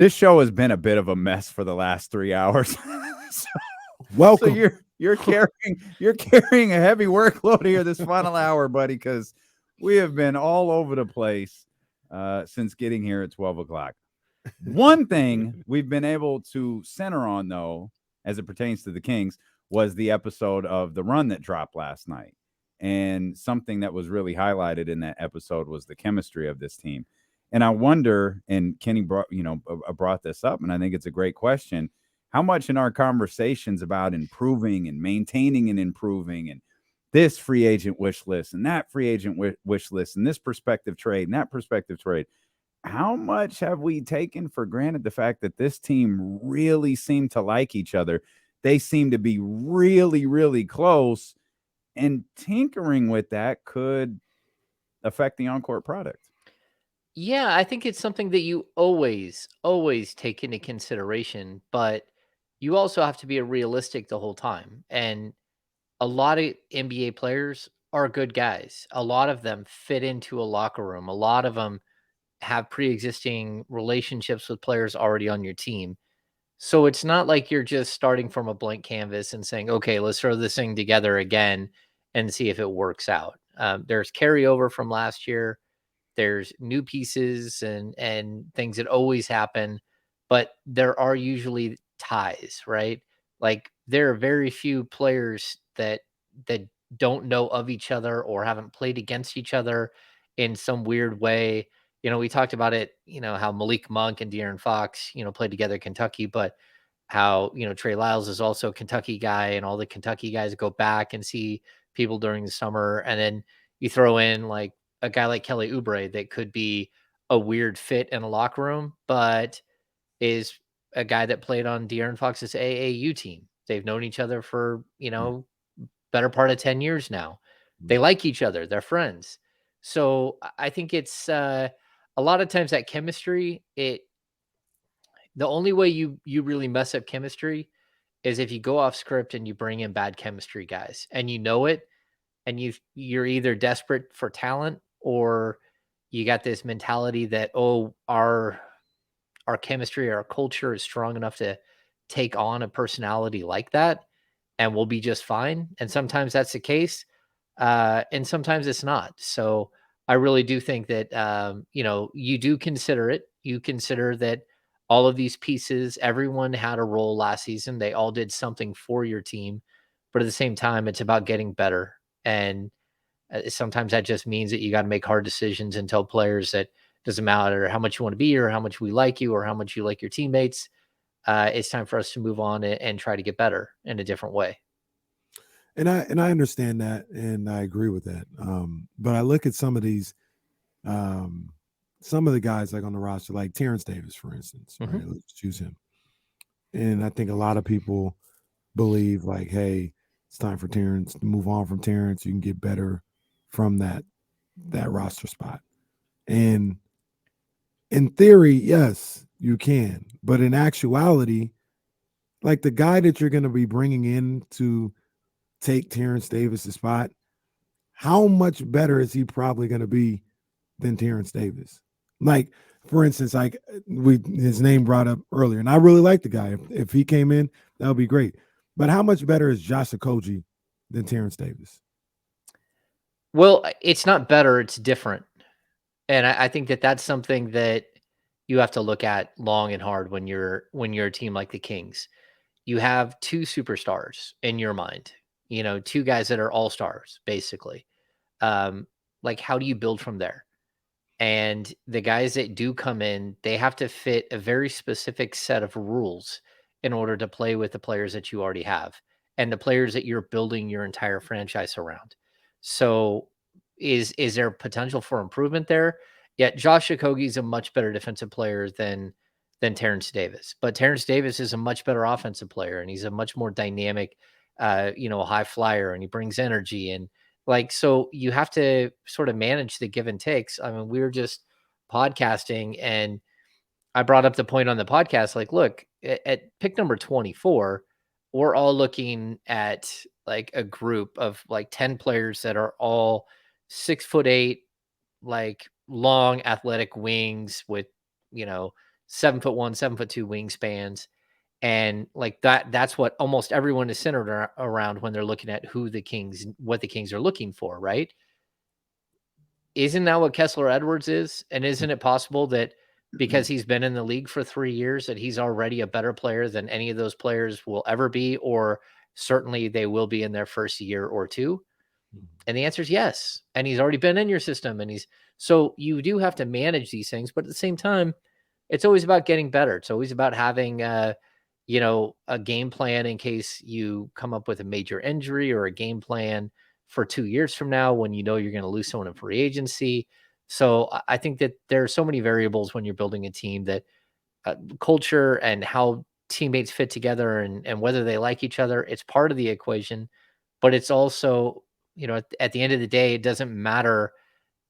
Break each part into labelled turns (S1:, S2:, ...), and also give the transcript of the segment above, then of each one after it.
S1: This show has been a bit of a mess for the last 3 hours. so,
S2: Welcome.
S1: so you're carrying a heavy workload here this final hour, buddy, because we have been all over the place since getting here at 12 o'clock. One thing we've been able to center on, though, as it pertains to the Kings, was the episode of the run that dropped last night. And something that was really highlighted in that episode was the chemistry of this team. And I wonder, and Kenny brought this up, and I think it's a great question. How much in our conversations about improving and maintaining and improving, and this free agent wish list and that free agent wish list and this prospective trade and that prospective trade, how much have we taken for granted the fact that this team really seemed to like each other? They seem to be really, really close, and tinkering with that could affect the on-court product.
S3: Yeah, I think it's something that you always take into consideration, but you also have to be realistic the whole time. And a lot of NBA players are good guys. A lot of them fit into a locker room. A lot of them have pre-existing relationships with players already on your team. So it's not like you're just starting from a blank canvas and saying, okay, let's throw this thing together again and see if it works out. There's carryover from last year. There's new pieces and things that always happen, but there are usually ties, right? Like there are very few players that don't know of each other or haven't played against each other in some weird way. We talked about it, how Malik Monk and De'Aaron Fox, played together at Kentucky, but how, Trey Lyles is also a Kentucky guy, and all the Kentucky guys go back and see people during the summer. And then you throw in like a guy like Kelly Oubre that could be a weird fit in a locker room, but is a guy that played on De'Aaron Fox's AAU team. They've known each other for, better part of 10 years now. They like each other. They're friends. So I think it's a lot of times that chemistry, the only way you really mess up chemistry is if you go off script and you bring in bad chemistry guys and you know it, and you're either desperate for talent or you got this mentality that, oh, our chemistry, our culture is strong enough to take on a personality like that and we'll be just fine. And sometimes that's the case. And sometimes it's not. So I really do think that, you do consider it. You consider that all of these pieces, everyone had a role last season. They all did something for your team. But at the same time, it's about getting better. And sometimes that just means that you got to make hard decisions and tell players that doesn't matter how much you want to be or how much we like you or how much you like your teammates. It's time for us to move on and try to get better in a different way.
S2: And I understand that, and I agree with that. But I look at some of these, some of the guys like on the roster, like Terrence Davis, for instance.
S3: Mm-hmm.
S2: Right? Let's choose him. And I think a lot of people believe like, hey, it's time for Terrence to move on from Terrence. You can get better from that roster spot. And in theory, yes, you can. But in actuality, like the guy that you're going to be bringing in to take Terrence Davis' spot, how much better is he probably going to be than Terrence Davis? Like, for instance, like his name brought up earlier, and I really like the guy. If he came in, that would be great. But how much better is Josh Okogie than Terrence Davis?
S3: Well, it's not better, it's different. And I think that that's something that you have to look at long and hard when you're a team like the Kings. You have two superstars in your mind, two guys that are all-stars, basically. Like, how do you build from there? And the guys that do come in, they have to fit a very specific set of rules in order to play with the players that you already have and the players that you're building your entire franchise around. So is there potential for improvement there? Yeah, Josh Okogie is a much better defensive player than Terrence Davis. But Terrence Davis is a much better offensive player, and he's a much more dynamic, high flyer, and he brings energy. And like, so you have to sort of manage the give and takes. I mean, we were just podcasting, and I brought up the point on the podcast, like, look, at pick number 24, we're all looking at like a group of like 10 players that are all 6'8", like long athletic wings with, 7'1", 7'2" wingspans. And like that's what almost everyone is centered around when they're looking at what the Kings are looking for, right? Isn't that what Kessler Edwards is? And isn't it possible that because he's been in the league for 3 years that he's already a better player than any of those players will ever be, or certainly they will be in their first year or two? And the answer is yes. And he's already been in your system, and so you do have to manage these things, but at the same time, it's always about getting better. It's always about having a game plan in case you come up with a major injury, or a game plan for 2 years from now when you know you're going to lose someone in free agency. So I think that there are so many variables when you're building a team, that culture and how teammates fit together, and whether they like each other, it's part of the equation. But it's also, at the end of the day, it doesn't matter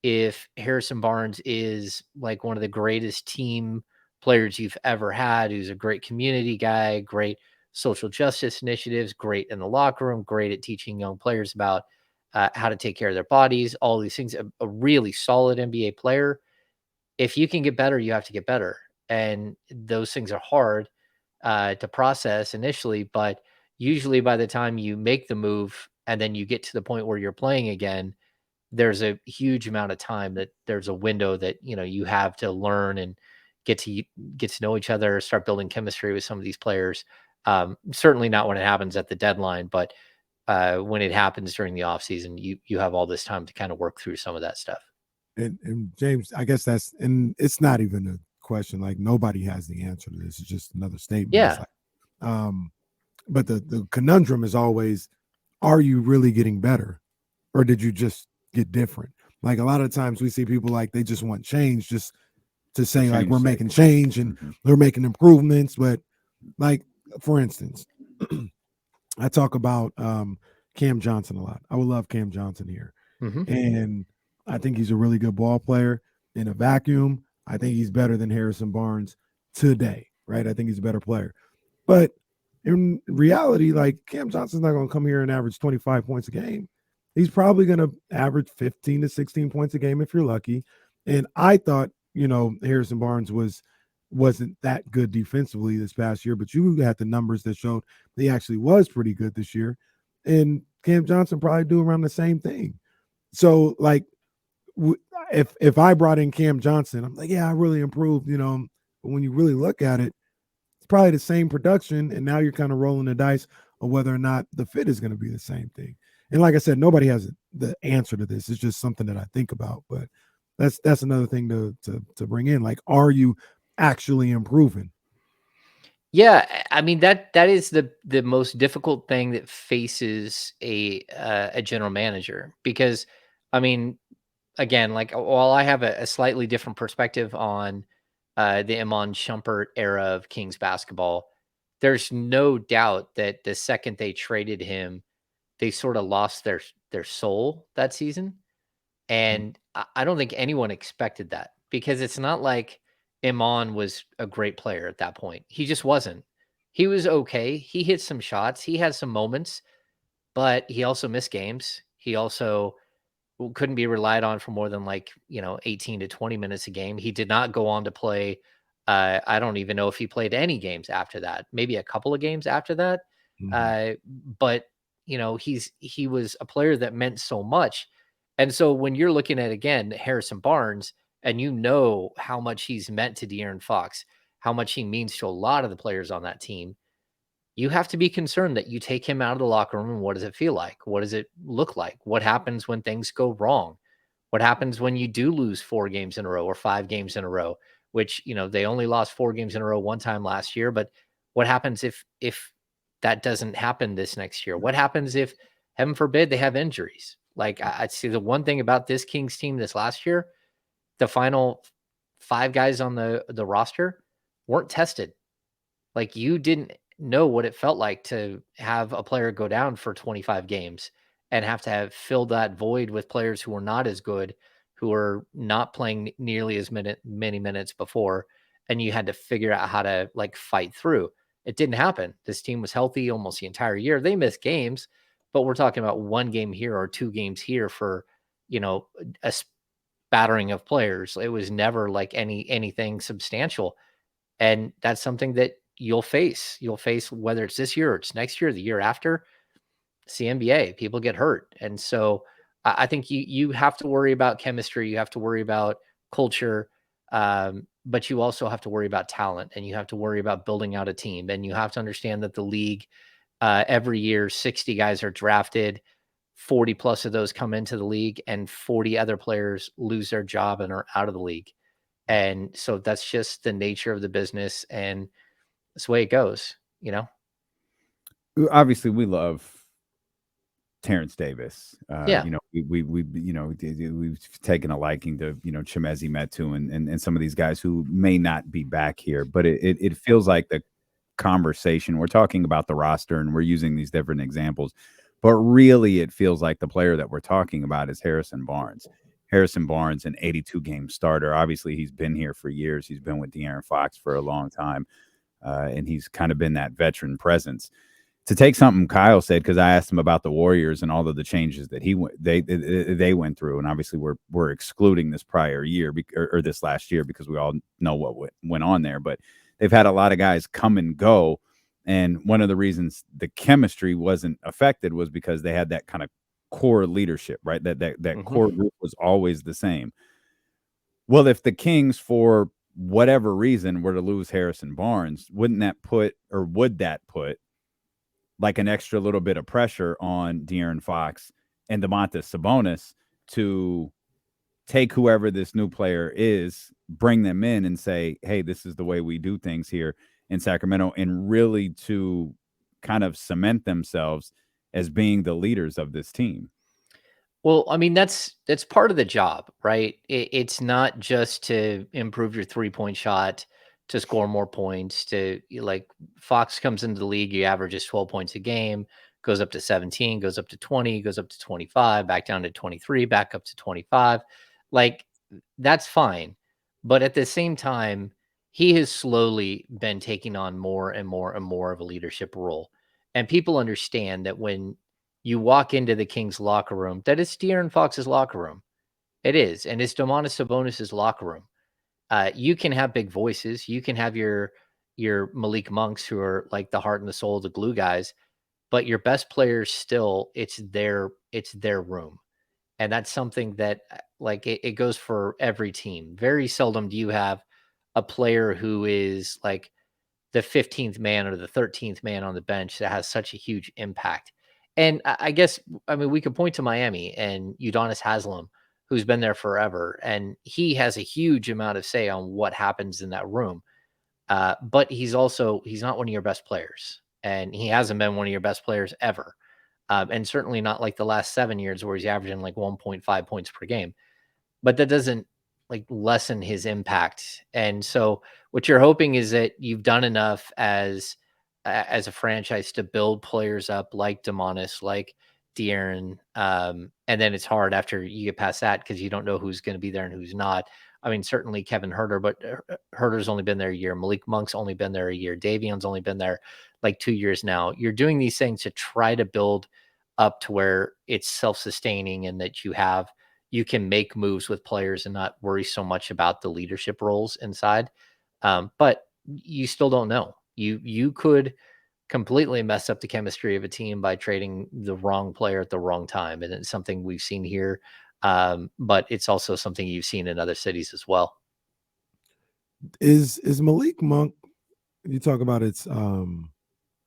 S3: if Harrison Barnes is like one of the greatest team players you've ever had, who's a great community guy, great social justice initiatives, great in the locker room, great at teaching young players about how to take care of their bodies, all these things, a really solid NBA player. If you can get better, you have to get better. And those things are hard to process initially, but usually by the time you make the move and then you get to the point where you're playing again, there's a huge amount of time, that there's a window that, you have to learn and get to know each other, start building chemistry with some of these players. Certainly not when it happens at the deadline, but when it happens during the off season, you have all this time to kind of work through some of that stuff.
S2: And James, I guess and it's not even a question. Like, nobody has the answer to this. It's just another statement.
S3: Yeah.
S2: It's like, but the conundrum is always, are you really getting better, or did you just get different? Like, a lot of times we see people like they just want change, just to say like we're making change and we're making improvements. But like, for instance, I talk about Cam Johnson a lot. I would love Cam Johnson here. And I think he's a really good ball player. In a vacuum, I think he's better than Harrison Barnes today, right? I think he's a better player. But in reality, like, Cam Johnson's not going to come here and average 25 points a game. He's probably going to average 15 to 16 points a game if you're lucky. And I thought, Harrison Barnes wasn't that good defensively this past year, but you had the numbers that showed he actually was pretty good this year. And Cam Johnson probably do around the same thing. So, like, if I brought in Cam Johnson, I'm like, yeah, I really improved, but when you really look at it, it's probably the same production, and now you're kind of rolling the dice of whether or not the fit is going to be the same thing. And like I said, nobody has the answer to this. It's just something that I think about. But that's another thing to bring in. Like, are you actually improving?
S3: Yeah, I mean, that is the most difficult thing that faces a general manager, because, I mean, again, like, while I have a slightly different perspective on the Iman Shumpert era of Kings basketball, there's no doubt that the second they traded him, they sort of lost their soul that season. And I don't think anyone expected that, because it's not like Iman was a great player at that point. He just wasn't. He was okay. He hit some shots. He had some moments, but he also missed games. He also couldn't be relied on for more than 18 to 20 minutes a game. He did not go on to play. I don't even know if he played any games after that, maybe a couple of games after that. But he was a player that meant so much. And so when you're looking at, again, Harrison Barnes, and how much he's meant to De'Aaron Fox, how much he means to a lot of the players on that team, you have to be concerned that you take him out of the locker room, and what does it feel like? What does it look like? What happens when things go wrong? What happens when you do lose 4 games in a row or 5 games in a row, which, they only lost 4 games in a row one time last year, but what happens if that doesn't happen this next year? What happens if, heaven forbid, they have injuries? Like, I'd say the one thing about this Kings team this last year, the final 5 guys on the roster weren't tested. Like, you didn't know what it felt like to have a player go down for 25 games and have to have filled that void with players who were not as good, who were not playing nearly as many minutes before, and you had to figure out how to, like, fight through. It didn't happen. This team was healthy almost the entire year. They missed games, but we're talking about 1 game here or 2 games here for, a spattering of players. It was never like anything substantial. And that's something that you'll face. You'll face whether it's this year or it's next year, the year after. It's the NBA. People get hurt. And so I think you have to worry about chemistry. You have to worry about culture. But you also have to worry about talent, and you have to worry about building out a team. And you have to understand that the league, every year, 60 guys are drafted. 40 plus of those come into the league, and 40 other players lose their job and are out of the league. And so that's just the nature of the business, and that's the way it goes, you know?
S1: Obviously, we love Terrence Davis.
S3: Yeah.
S1: We've taken a liking to Chimezi Metu and some of these guys who may not be back here, but it feels like the conversation we're talking about the roster and we're using these different examples, but really it feels like the player that we're talking about is Harrison Barnes. Harrison Barnes, an 82 game starter. Obviously, he's been here for years. He's been with De'Aaron Fox for a long time, and he's kind of been that veteran presence. To take something Kyle said, because I asked him about the Warriors and all of the changes that they went through, and obviously we're excluding this prior year or this last year because we all know what went on there. But they've had a lot of guys come and go, and one of the reasons the chemistry wasn't affected was because they had that kind of core leadership, right? That core group was always the same. Well, if the Kings, for whatever reason, were to lose Harrison Barnes, would that put like an extra little bit of pressure on De'Aaron Fox and Domantas Sabonis to take whoever this new player is, bring them in and say, hey, this is the way we do things here in Sacramento, and really to kind of cement themselves as being the leaders of this team?
S3: Well, I mean, that's part of the job, right? It's not just to improve your 3-point shot, to score more points, like Fox comes into the league, he averages 12 points a game, goes up to 17, goes up to 20, goes up to 25, back down to 23, back up to 25. Like, that's fine. But at the same time, he has slowly been taking on more and more and more of a leadership role. And people understand that when you walk into the Kings locker room, that is De'Aaron Fox's locker room. It is. And it's Domantas Sabonis' locker room. You can have big voices. You can have your Malik Monks, who are like the heart and the soul of the glue guys, but your best players still, it's their room. And that's something that like it goes for every team. Very seldom do you have a player who is like the 15th man or the 13th man on the bench that has such a huge impact. And I guess, I mean, we could point to Miami and Udonis Haslem, who's been there forever, and he has a huge amount of say on what happens in that room. But he's not one of your best players, and he hasn't been one of your best players ever. And certainly not like the last 7 years where he's averaging like 1.5 points per game. But that doesn't like lessen his impact. And so what you're hoping is that you've done enough as a franchise to build players up like Demonis, like De'Aaron. And then it's hard after you get past that because you don't know who's going to be there and who's not. I mean, certainly Kevin Herter, but Herter's only been there a year. Malik Monk's only been there a year. Davion's only been there like 2 years now. You're doing these things to try to build up to where it's self-sustaining and that you can make moves with players and not worry so much about the leadership roles inside. But you still don't know. You could completely mess up the chemistry of a team by trading the wrong player at the wrong time, and it's something we've seen here. But it's also something you've seen in other cities as well.
S2: Is Malik Monk? You talk about it's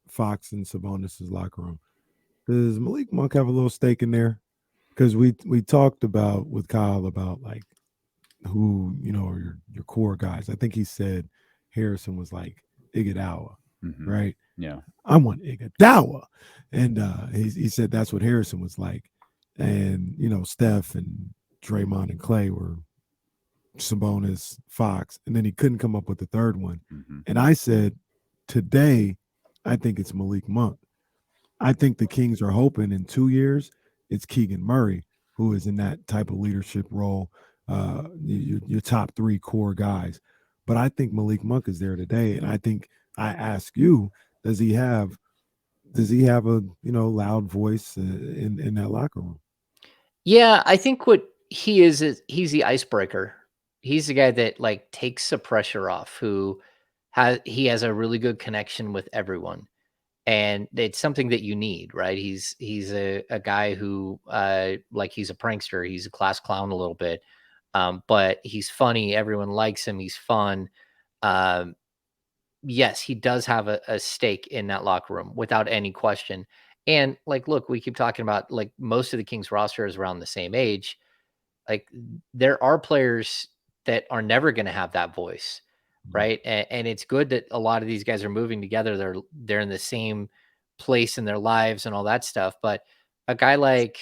S2: Fox and Sabonis' locker room. Does Malik Monk have a little stake in there? Because we talked about with Kyle about like who are your core guys. I think he said Harrison was like Iguodala, right?
S1: Yeah,
S2: I want Iguodala, and he said that's what Harrison was like, and Steph and Draymond and Clay were Sabonis, Fox, and then he couldn't come up with the third one. And I said today, I think it's Malik Monk. I think the Kings are hoping in 2 years it's Keegan Murray who is in that type of leadership role, your top 3 core guys. But I think Malik Monk is there today, and I think I ask you, does he have a loud voice in that locker room?
S3: Yeah, I think what he is he's the icebreaker. He's the guy that like takes the pressure off, who he has a really good connection with everyone. And it's something that you need, right? He's a guy who like he's a prankster, he's a class clown a little bit. But he's funny, everyone likes him, he's fun. Um, yes, he does have a stake in that locker room without any question. And like, look, we keep talking about like most of the Kings roster is around the same age. Like there are players that are never going to have that voice, right? And it's good that a lot of these guys are moving together. They're in the same place in their lives and all that stuff. But a guy like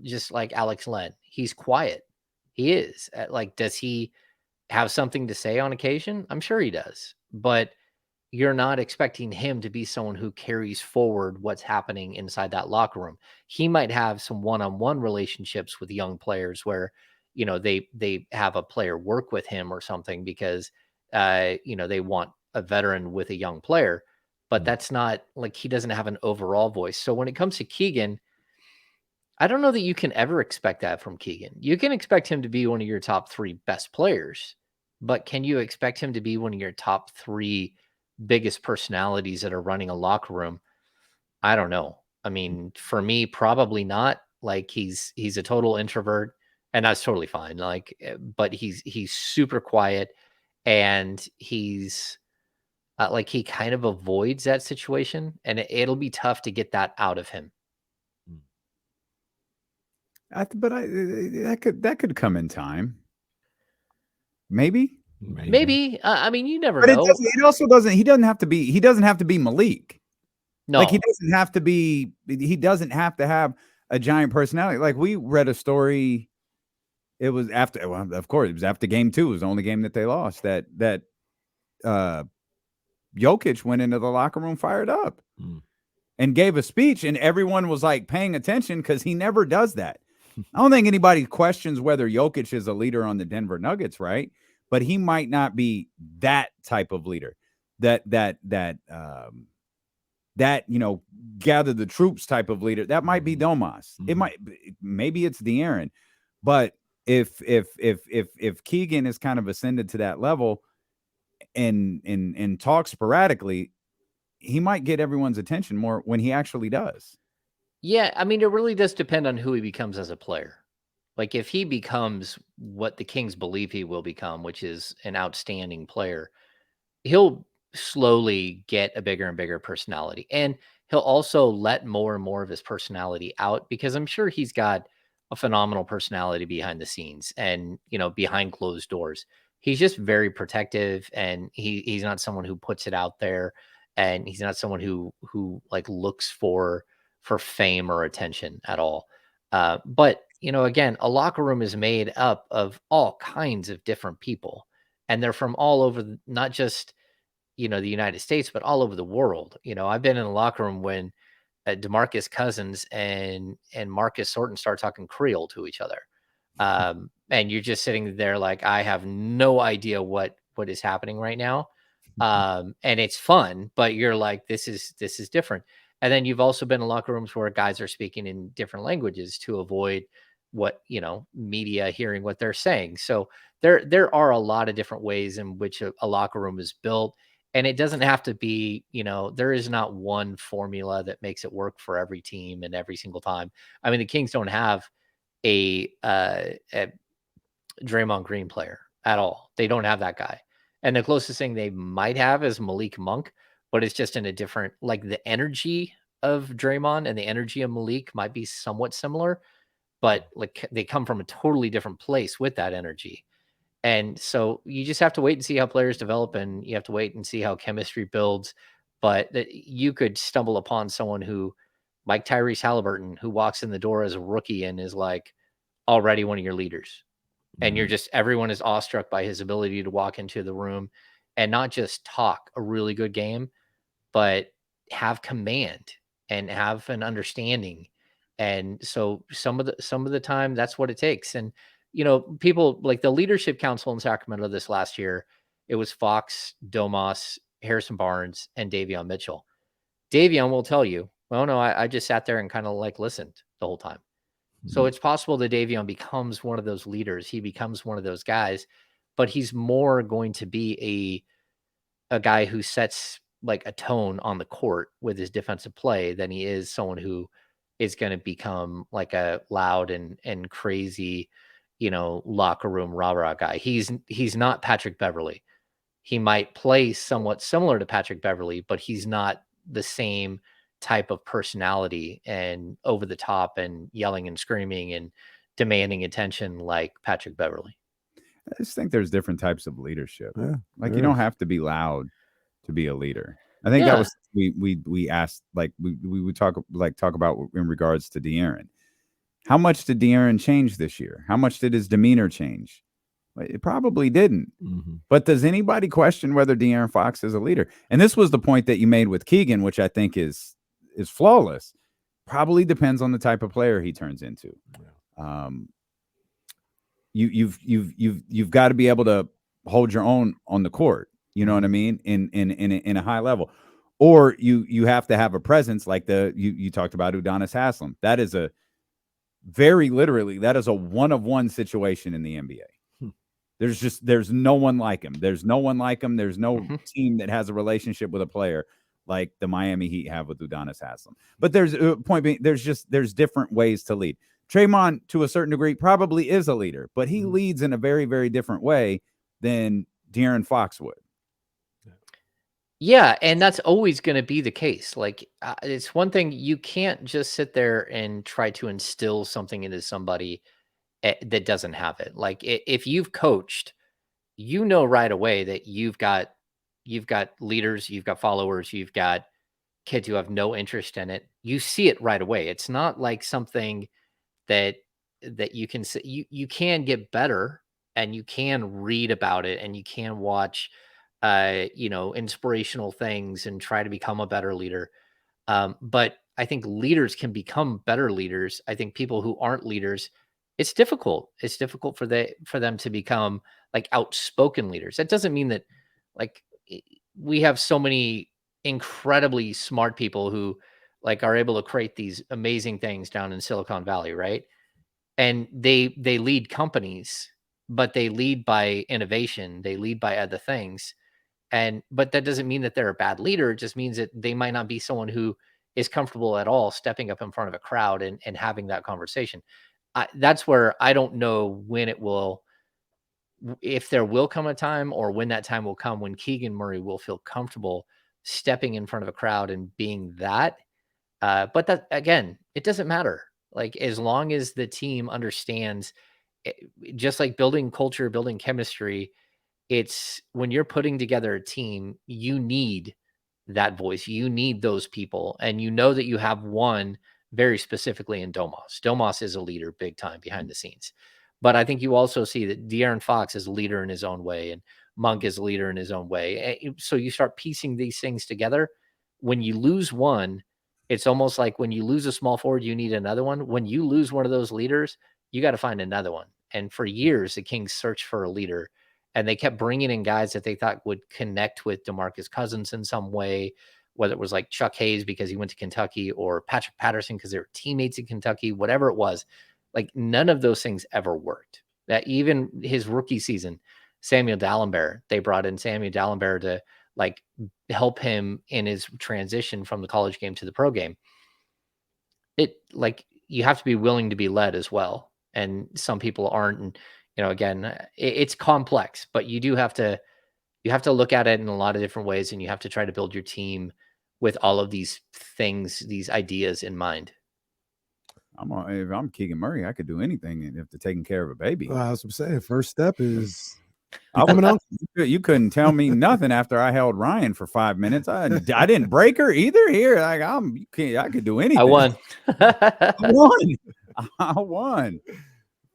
S3: just like Alex Len, he's quiet. He is. Like, does he have something to say on occasion? I'm sure he does, but you're not expecting him to be someone who carries forward what's happening inside that locker room. He might have some one-on-one relationships with young players where, they have a player work with him or something because, they want a veteran with a young player, but that's not like he doesn't have an overall voice. So when it comes to Keegan, I don't know that you can ever expect that from Keegan. You can expect him to be one of your top 3 best players, but can you expect him to be one of your top 3 biggest personalities that are running a locker room? I don't know. I mean, for me, probably not. Like he's a total introvert, and that's totally fine. Like, but he's super quiet, and he's like he kind of avoids that situation, and it'll be tough to get that out of him.
S1: That could come in time. Maybe.
S3: Maybe. I mean, you never
S1: But
S3: know.
S1: it also doesn't. He doesn't have to be Malik. Like
S3: No.
S1: he doesn't have to have a giant personality. Like we read a story. It was after, well, of course, it was after game 2. It was the only game that they lost. That Jokic went into the locker room fired up and gave a speech, and everyone was like paying attention because he never does that. I don't think anybody questions whether Jokic is a leader on the Denver Nuggets, right? But he might not be that type of leader. That gather the troops type of leader. That might be Domas. It maybe it's De'Aaron. But if Keegan is kind of ascended to that level and talks sporadically, he might get everyone's attention more when he actually does.
S3: Yeah, I mean, it really does depend on who he becomes as a player. Like, if he becomes what the Kings believe he will become, which is an outstanding player, he'll slowly get a bigger and bigger personality. And he'll also let more and more of his personality out because I'm sure he's got a phenomenal personality behind the scenes and, behind closed doors. He's just very protective and he's not someone who puts it out there and he's not someone who like looks for fame or attention at all. But, again, a locker room is made up of all kinds of different people and they're from all over, not just the United States, but all over the world. I've been in the locker room when DeMarcus Cousins and Marcus Thornton start talking Creole to each other, and you're just sitting there like, I have no idea what is happening right now, and it's fun, but you're like, this is different. And then you've also been in locker rooms where guys are speaking in different languages to avoid what media hearing what they're saying. So there are a lot of different ways in which a locker room is built and it doesn't have to be, there is not one formula that makes it work for every team and every single time. I mean, the Kings don't have a Draymond Green player at all. They don't have that guy. And the closest thing they might have is Malik Monk, but it's just in a different, like the energy of Draymond and the energy of Malik might be somewhat similar, but like they come from a totally different place with that energy. And so you just have to wait and see how players develop and you have to wait and see how chemistry builds. But that you could stumble upon someone who, like Tyrese Halliburton, who walks in the door as a rookie and is like already one of your leaders. And you're just, everyone is awestruck by his ability to walk into the room and not just talk a really good game, but have command and have an understanding. And so some of the time that's what it takes. And people like the leadership council in Sacramento this last year, it was Fox, Domas, Harrison Barnes, and Davion Mitchell. Davion will tell you, well, no, I just sat there and kind of like listened the whole time. So it's possible that Davion becomes one of those leaders. He becomes one of those guys, but he's more going to be a guy who sets like a tone on the court with his defensive play than he is someone who is going to become like a loud and crazy, locker room rah-rah guy. He's not Patrick Beverley. He might play somewhat similar to Patrick Beverley, but he's not the same type of personality and over the top and yelling and screaming and demanding attention like Patrick Beverley.
S1: I just think there's different types of leadership.
S2: Yeah,
S1: Like
S2: there
S1: you don't
S2: is.
S1: have to be loud to be a leader. I think that
S3: Yeah.
S1: was we asked, like we would talk about in regards to De'Aaron. How much did De'Aaron change this year? How much did his demeanor change? It probably didn't.
S2: Mm-hmm.
S1: But does anybody question whether De'Aaron Fox is a leader? And this was the point that you made with Keegan, which I think is flawless. Probably depends on the type of player he turns into.
S2: Yeah.
S1: You've got to be able to hold your own on the court. You know what I mean? In a high level, or you have to have a presence like you talked about Udonis Haslem. That is a very literally that is a 1-of-1 situation in the NBA. There's no one like him. There's no one like him. There's no team that has a relationship with a player like the Miami Heat have with Udonis Haslem. But there's a point being, there's different ways to lead. Draymond, to a certain degree, probably is a leader, but he leads in a very, very different way than De'Aaron Fox would.
S3: Yeah, and that's always going to be the case. Like, it's one thing, you can't just sit there and try to instill something into somebody that doesn't have it. Like, if you've coached, right away that you've got leaders, you've got followers, you've got kids who have no interest in it. You see it right away. It's not like something that you can say. You can get better, and you can read about it, and you can watch inspirational things and try to become a better leader. But I think leaders can become better leaders. I think people who aren't leaders, it's difficult. It's difficult for them to become like outspoken leaders. That doesn't mean that like we have so many incredibly smart people who like are able to create these amazing things down in Silicon Valley, right? And they lead companies, but they lead by innovation. They lead by other things. But that doesn't mean that they're a bad leader. It just means that they might not be someone who is comfortable at all stepping up in front of a crowd and having that conversation. That's where I don't know if there will come a time or when that time will come when Keegan Murray will feel comfortable stepping in front of a crowd and being that. But that, again, it doesn't matter. Like, as long as the team understands, just like building culture, building chemistry, it's when you're putting together a team, you need that voice. You need those people. And you know that you have one very specifically in Domas. Domas is a leader big time behind the scenes. But I think you also see that De'Aaron Fox is a leader in his own way, and Monk is a leader in his own way. So you start piecing these things together. When you lose one, it's almost like when you lose a small forward, you need another one. When you lose one of those leaders, you got to find another one. And for years, the Kings searched for a leader, and they kept bringing in guys that they thought would connect with DeMarcus Cousins in some way, whether it was like Chuck Hayes because he went to Kentucky or Patrick Patterson because they were teammates in Kentucky, whatever it was. Like, none of those things ever worked. That even his rookie season, Samuel Dalembert, they brought in Samuel Dalembert to like help him in his transition from the college game to the pro game. It like you have to be willing to be led as well. And some people aren't. And, again, it's complex, but you have to look at it in a lot of different ways, and you have to try to build your team with all of these things, these ideas in mind.
S1: If I'm Keegan Murray, I could do anything if they're taking care of a baby.
S2: Well, I was saying, first step is
S1: you couldn't tell me nothing after I held Ryan for 5 minutes. I didn't break her either. Here, like I could do anything.
S3: I won.
S1: I won.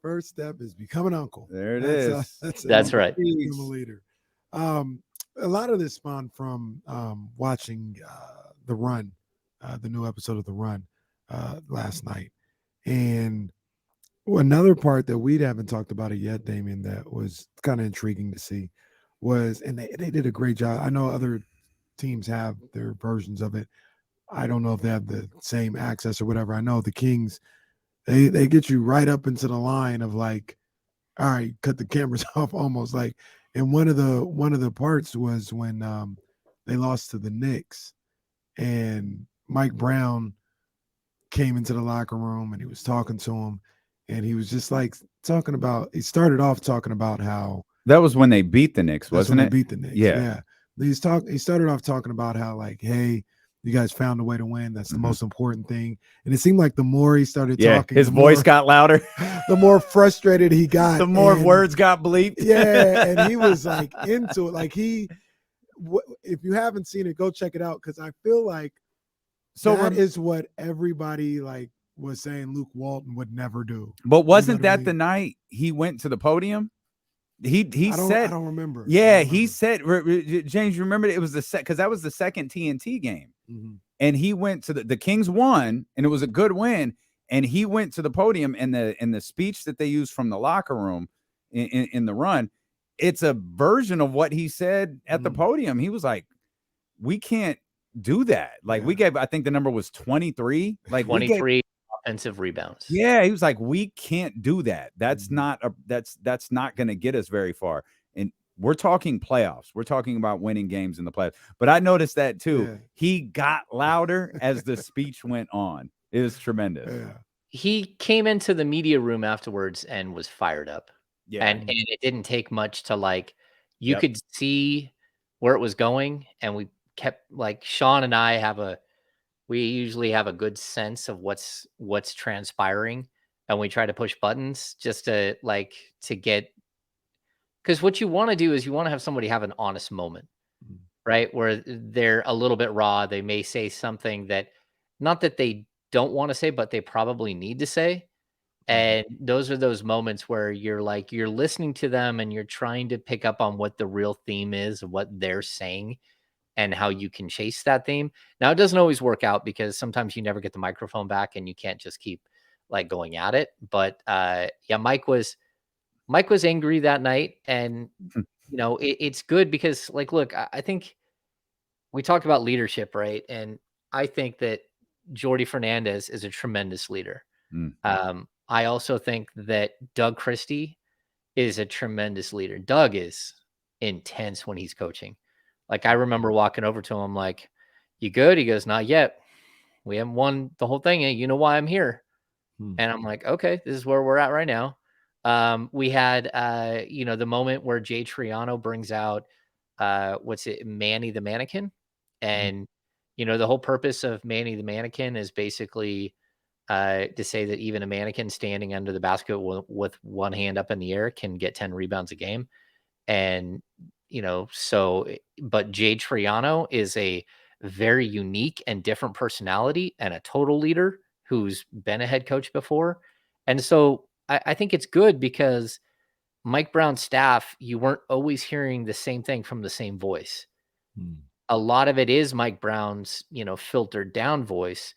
S2: First step is become an uncle.
S1: There it is.
S3: That's right.
S2: Become a leader. A lot of this spawned from watching The Run, the new episode of The Run last night. And another part that we haven't talked about it yet, Damien, that was kind of intriguing to see was, and they did a great job. I know other teams have their versions of it. I don't know if they have the same access or whatever. I know the Kings, they get you right up into the line of like, all right, cut the cameras off almost like. And one of the parts was when they lost to the Knicks, and Mike Brown came into the locker room and he was talking to him, and he was just like talking about. He started off talking about how
S1: That was when they beat the Knicks,
S2: that's
S1: wasn't
S2: when
S1: it?
S2: they beat the Knicks.
S1: Yeah.
S2: Yeah. He started off talking about how, like, hey, you guys found a way to win. That's the most important thing. And it seemed like the more he started talking,
S1: his voice got louder.
S2: The more frustrated he got.
S1: The more words got bleeped.
S2: Yeah, and he was like into it. Like if you haven't seen it, go check it out, because I feel like that is what everybody like was saying Luke Walton would never do.
S1: But wasn't that the night he went to the podium? He said,
S2: I don't remember.
S1: Yeah, he said, James, remember it was because that was the second TNT game.
S2: Mm-hmm.
S1: And he went to the Kings won, and it was a good win. And he went to the podium, and the speech that they used from the locker room in the run, it's a version of what he said at the podium. He was like, we can't do that. Like we gave, I think the number was 23. Like
S3: 23 offensive rebounds.
S1: Yeah, he was like, we can't do that. That's not that's not going to get us very far. And we're talking playoffs. We're talking about winning games in the playoffs. But I noticed that too. Yeah. He got louder as the speech went on. It was tremendous.
S2: Yeah.
S3: He came into the media room afterwards and was fired up.
S1: Yeah.
S3: And it didn't take much to, like, you could see where it was going. And we kept, like, Sean and I we usually have a good sense of what's transpiring, and we try to push buttons just to get, because what you want to do is you want to have somebody have an honest moment, right? Where they're a little bit raw. They may say something that, not that they don't want to say, but they probably need to say. And those are those moments where you're listening to them and you're trying to pick up on what the real theme is, what they're saying, and how you can chase that theme. Now, it doesn't always work out, because sometimes you never get the microphone back and you can't just keep going at it. But yeah, Mike was angry that night. And, it's good because, look, I think we talked about leadership, right? And I think that Jordy Fernandez is a tremendous leader. I also think that Doug Christie is a tremendous leader. Doug is intense when he's coaching. I remember walking over to him like, "You good?" He goes, "Not yet. We haven't won the whole thing yet. You know why I'm here." And I'm like, "Okay, this is where we're at right now." We had, the moment where Jay Triano brings out, Manny the Mannequin. And, the whole purpose of Manny the Mannequin is basically to say that even a mannequin standing under the basket with one hand up in the air can get 10 rebounds a game. And, but Jay Triano is a very unique and different personality and a total leader who's been a head coach before. And so I think it's good because Mike Brown's staff, you weren't always hearing the same thing from the same voice. A lot of it is Mike Brown's, filtered down voice,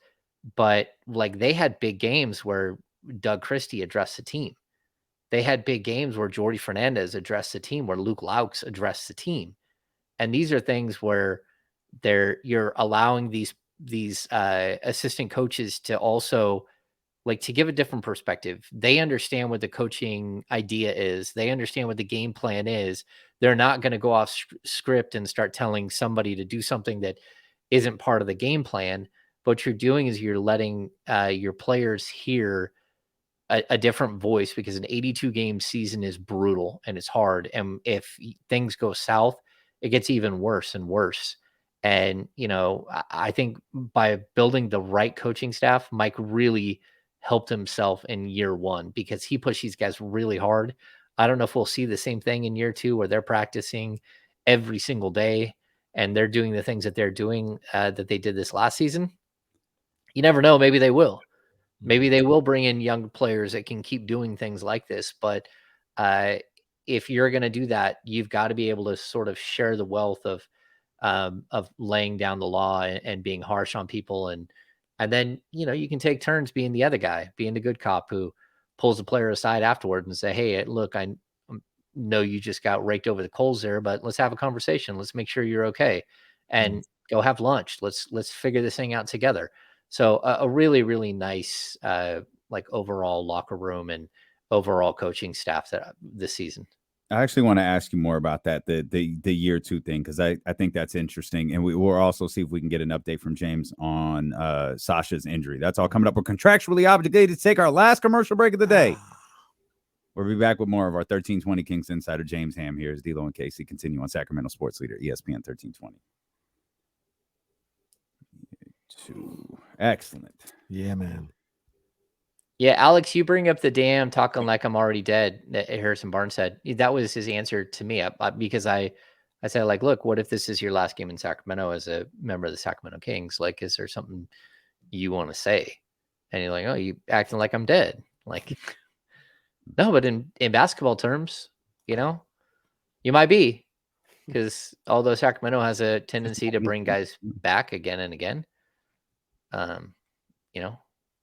S3: but they had big games where Doug Christie addressed the team. They had big games where Jordy Fernandez addressed the team, where Luke Laux addressed the team. And these are things where you're allowing these assistant coaches to also to give a different perspective. They understand what the coaching idea is. They understand what the game plan is. They're not going to go off script and start telling somebody to do something that isn't part of the game plan. What you're doing is you're letting your players hear a different voice, because an 82 game season is brutal and it's hard. And if things go south, it gets even worse and worse. And, I think by building the right coaching staff, Mike really helped himself in year one, because he pushed these guys really hard. I don't know if we'll see the same thing in year two, where they're practicing every single day and they're doing the things that they're doing that they did this last season. You never know. Maybe they will. Maybe they will bring in young players that can keep doing things like this. But if you're going to do that, you've got to be able to sort of share the wealth of laying down the law and being harsh on people. And then, you can take turns being the other guy, being the good cop who pulls the player aside afterward and say, "Hey, look, I know you just got raked over the coals there, but let's have a conversation. Let's make sure you're okay, and go have lunch. Let's figure this thing out together." So a really, really nice, overall locker room and overall coaching staff this season.
S1: I actually want to ask you more about that, the year two thing, because I think that's interesting. And we'll also see if we can get an update from James on Sasha's injury. That's all coming up. We're contractually obligated to take our last commercial break of the day. We'll be back with more of our 1320 Kings insider. James Ham here as D'Lo and Casey continue on Sacramento Sports Leader, ESPN 1320. Excellent.
S2: Yeah, man.
S3: Yeah, Alex, you bring up the damn talking like I'm already dead that Harrison Barnes said. That was his answer to me because I said, like, look, what if this is your last game in Sacramento as a member of the Sacramento Kings? Like, is there something you want to say? And you're like, oh, you acting like I'm dead. Like, no, but in basketball terms, you might be, because although Sacramento has a tendency to bring guys back again and again,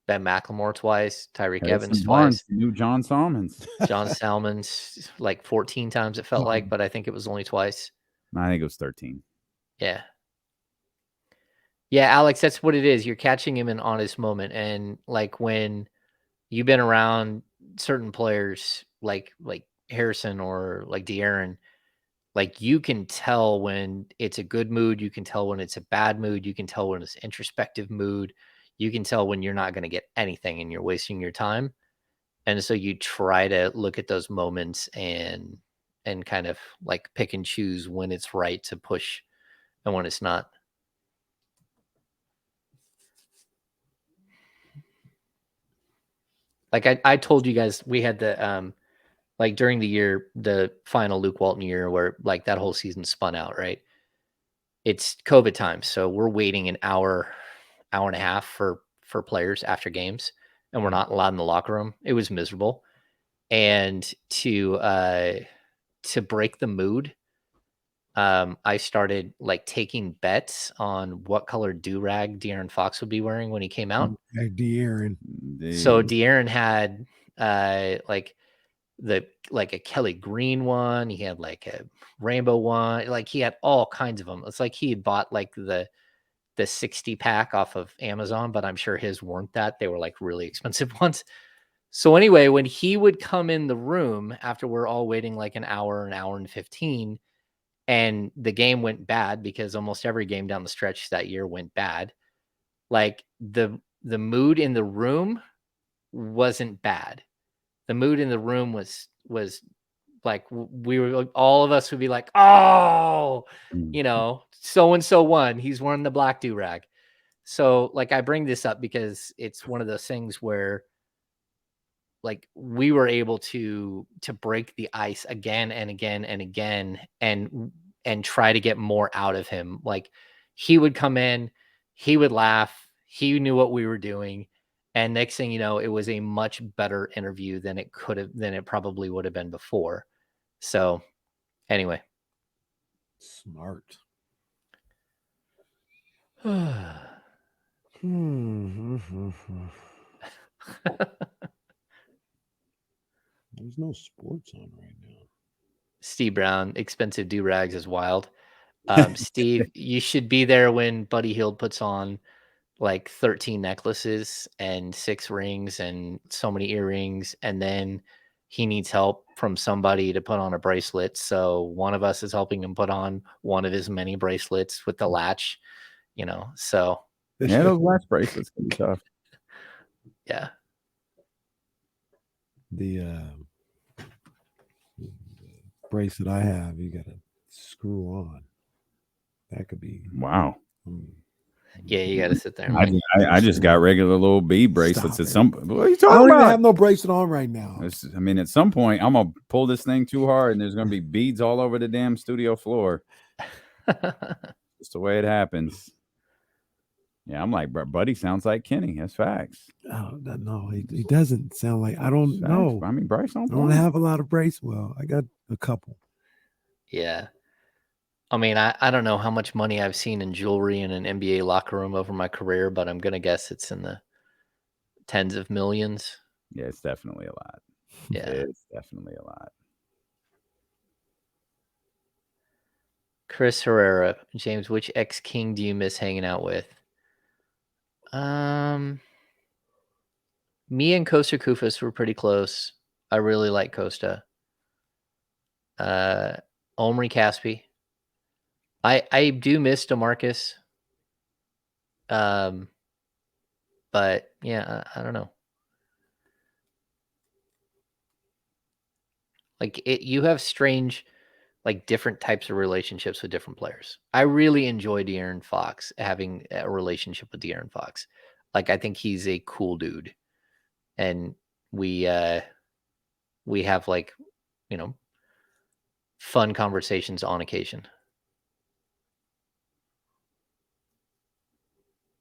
S3: Ben McLemore twice, Tyreek Evans
S1: Barnes,
S3: twice,
S1: new John Salmons.
S3: John Salmons like 14 times it felt like, but I think it was only twice.
S1: I think it was 13.
S3: Yeah. Yeah, Alex, that's what it is. You're catching him in an honest moment. And like when you've been around certain players like Harrison or like De'Aaron, like you can tell when it's a good mood, you can tell when it's a bad mood, you can tell when it's introspective mood, you can tell when you're not going to get anything and you're wasting your time. And so you try to look at those moments and kind of like pick and choose when it's right to push and when it's not. Like I told you guys, we had the like during the year, the final Luke Walton year where like that whole season spun out, right? It's COVID time, so we're waiting an hour and a half for players after games, and we're not allowed in the locker room. It was miserable. And to break the mood, I started like taking bets on what color do-rag De'Aaron Fox would be wearing when he came out.
S2: De'Aaron.
S3: So De'Aaron had like a Kelly Green one. He had like a rainbow one. Like he had all kinds of them. It's like he had bought like the 60 pack off of Amazon, but I'm sure his weren't that. They were like really expensive ones. So anyway, when he would come in the room after we're all waiting like an hour and 15, and the game went bad because almost every game down the stretch that year went bad. Like the mood in the room wasn't bad. The mood in the room was like we were, all of us would be like, oh, so and so won. He's wearing the black do-rag. So like I bring this up because it's one of those things where like we were able to break the ice again and again and again and try to get more out of him. Like he would come in, he would laugh, he knew what we were doing, and next thing you know, it was a much better interview than it probably would have been before. So anyway.
S2: Smart. There's no sports on right now.
S3: Steve Brown, expensive do-rags is wild. Steve, you should be there when Buddy Hield puts on like 13 necklaces and 6 rings and so many earrings, and then he needs help from somebody to put on a bracelet. So one of us is helping him put on one of his many bracelets with the latch, so.
S1: Yeah, those latch bracelets can be tough.
S3: Yeah.
S2: The bracelet I have, you got to screw on. That could be.
S1: Wow.
S3: Yeah, you got to sit there.
S1: I just got regular little bead bracelets at some point. What are you talking
S2: I don't
S1: about?
S2: even have no bracelet on right now.
S1: I mean, at some point, I'm going to pull this thing too hard and there's going to be beads all over the damn studio floor. Just the way it happens. Yeah, I'm like, Buddy sounds like Kenny. That's facts.
S2: Oh, no, he doesn't sound like. I don't know.
S1: I mean, Bryce
S2: I don't have a lot of bracelets. Well, I got a couple.
S3: Yeah. I mean, I don't know how much money I've seen in jewelry in an NBA locker room over my career, but I'm going to guess it's in the tens of millions.
S1: Yeah, it's definitely a lot.
S3: Yeah.
S1: It's definitely a lot.
S3: Chris Herrera, James, which ex-King do you miss hanging out with? Me and Costa Kufis were pretty close. I really like Costa. Omri Caspi. I do miss DeMarcus. But yeah, I don't know. Like you have strange, like different types of relationships with different players. I really enjoy De'Aaron Fox, having a relationship with De'Aaron Fox. Like I think he's a cool dude, and we have like, you know, fun conversations on occasion.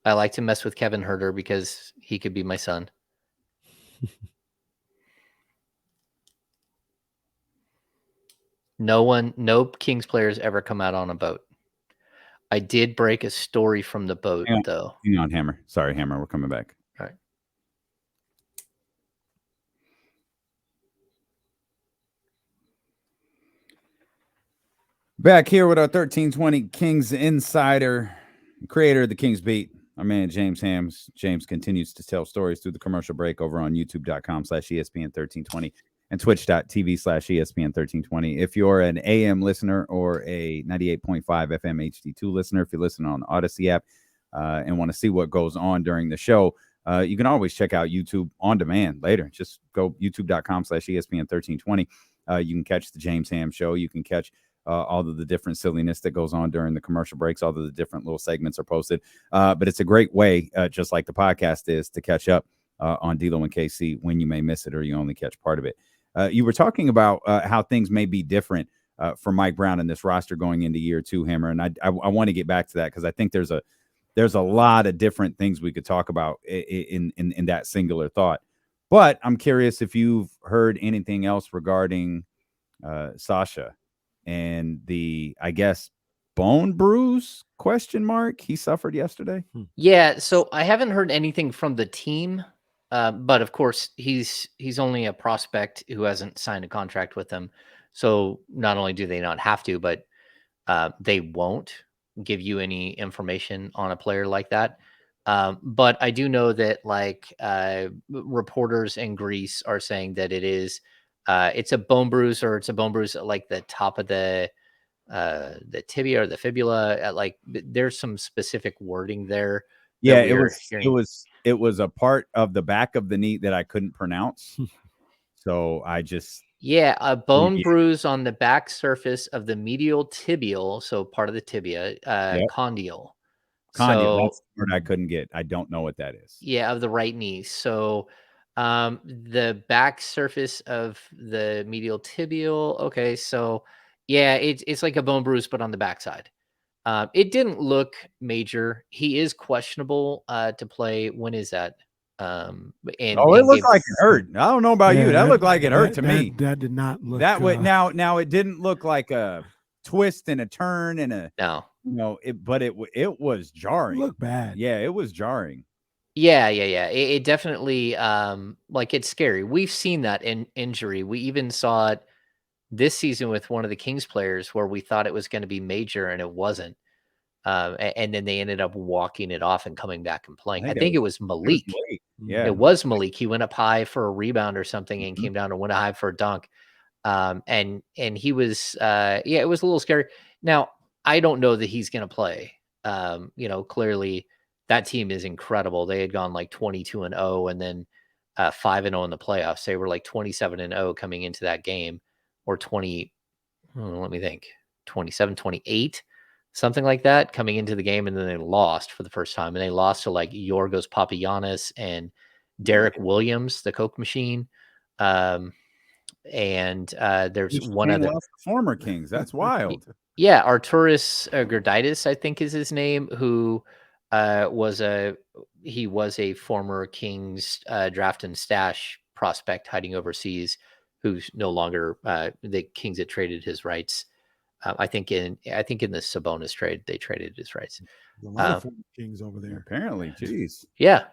S3: I like to mess with Kevin Herter because he could be my son. No Kings players ever come out on a boat. I did break a story from the boat, though.
S1: Hang on, Hammer. Sorry, Hammer. We're coming back.
S3: All right.
S1: Back here with our 1320 Kings insider, creator of the Kings Beat, our man James Hams. James continues to tell stories through the commercial break over on youtube.com/ESPN1320 and twitch.tv/ESPN1320. If you're an AM listener or a 98.5 FM HD2 listener, if you're listening on the Odyssey app and want to see what goes on during the show, you can always check out YouTube on demand later. Just go youtube.com/ESPN1320. You can catch the James Ham show. You can catch all of the different silliness that goes on during the commercial breaks. All of the different little segments are posted. But it's a great way, just like the podcast is, to catch up on D-Lo and KC when you may miss it or you only catch part of it. You were talking about how things may be different for Mike Brown and this roster going into year two, Hammer. And I want to get back to that because I think there's a lot of different things we could talk about in that singular thought. But I'm curious if you've heard anything else regarding Sasha and the, I guess, bone bruise ? He suffered yesterday.
S3: Yeah, so I haven't heard anything from the team, but of course he's only a prospect who hasn't signed a contract with them. So not only do they not have to, but they won't give you any information on a player like that. But I do know that like reporters in Greece are saying that it's a bone bruise, or it's a bone bruise at like the top of the tibia or the fibula. Like there's some specific wording there.
S1: Yeah, it was a part of the back of the knee that I couldn't pronounce. So I just
S3: a bone bruise on the back surface of the medial tibial, so part of the tibia, condyle.
S1: Condyle, that's the word I couldn't get. I don't know what that is.
S3: Yeah, of the right knee. So the back surface of the medial tibial. Okay, so yeah, it's like a bone bruise, but on the backside. It didn't look major. He is questionable to play. When is that?
S1: It looked like it hurt. I don't know about you. That looked like it hurt to me.
S2: That did not look
S1: that way. Now it didn't look like a twist and a turn and a but it was jarring.
S2: It looked bad.
S1: Yeah, it was jarring.
S3: Yeah. It definitely like it's scary. We've seen that in injury. We even saw it this season with one of the Kings players where we thought it was going to be major and it wasn't. And then they ended up walking it off and coming back and playing. I think it was Malik. It was Malik. He went up high for a rebound or something and came down and went high for a dunk. And he was, it was a little scary. Now, I don't know that he's going to play. Clearly that team is incredible. They had gone like 22-0 and then 5-0 in the playoffs. They were like 27-0 coming into that game, or 20. Let me think, 27, 28. Something like that coming into the game, and then they lost for the first time, and they lost to like Yorgos Papagiannis and Derek Williams, the Coke machine. And there's one other
S1: former Kings. That's wild.
S3: Yeah, Arturas Gerdaitis, I think is his name, who was a former Kings draft and stash prospect hiding overseas, who's no longer the Kings had traded his rights. I think in the Sabonis trade, they traded his rights.
S2: A lot of Kings over there,
S1: apparently. Jeez.
S3: Yeah.